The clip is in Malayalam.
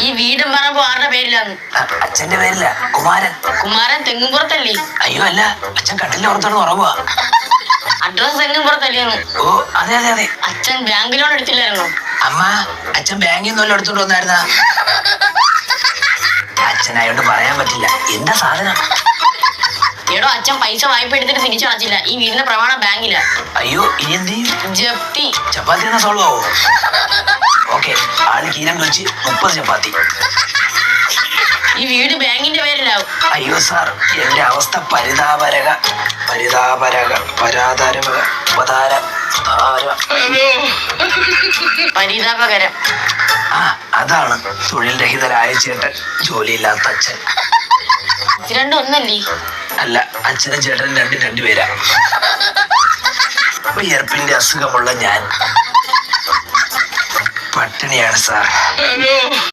ഈ വീടും പറമ്പോ ആരുടെ പേരിലാണ്? അച്ഛന്റെ പേരില്ല, കുമാരൻ. കുമാരൻ തെങ്ങുംപുറത്തല്ലേ? അയ്യോ അല്ല, അച്ഛൻ കട്ടിലിന്റെ പുറത്തോട്ട് ഉറങ്ങുക. അഡ്രസ് തെങ്ങുംപുറത്തല്ലേന്ന്? ഓ അതെ അതെ അതെ. അച്ഛൻ ബാങ്ക് ലോൺ എടുത്തില്ലായിരുന്നോ? അമ്മ, അച്ഛൻ ബാങ്കിൽ നിന്നല്ല എടുത്തോണ്ട് വന്നായിരുന്ന. അച്ഛനായോണ്ട് പറയാൻ പറ്റില്ല. എന്താ സാധനം? എടോ, അച്ഛൻ പൈസ വായ്പ എടുത്തിട്ട് തിരിച്ചടച്ചില്ല. ഈ വീടിന്റെ പ്രമാണം ബാങ്കില. അയ്യോ, ഇനി എന്ത് ചെയ്യും? ജപ്തി. ചപ്പാത്തി എന്നാ സോൾവ് ആവോ? ഓക്കെ, ആള് കീരം വെച്ച് 30 ചപ്പാത്തി. ഈ വീട് ബാങ്കിന്റെ പേരിലാവും. അയ്യോ സാർ, എന്റെ അവസ്ഥ പരിതാപരക പരിതാപരക പരാതാരക പതാര പരിതാപകരം. ആ, അതാണ് തൊഴിൽ രഹിതരായ ചേട്ടൻ, ജോലിയില്ലാത്ത അച്ഛൻ. രണ്ടും ഒന്നല്ലേ? അല്ല, അച്ഛനും ചേട്ടനും രണ്ടുപേരാ. വിയർപ്പിന്റെ അസുഖമുള്ള ഞാൻ പട്ടിണിയാണ് സാർ.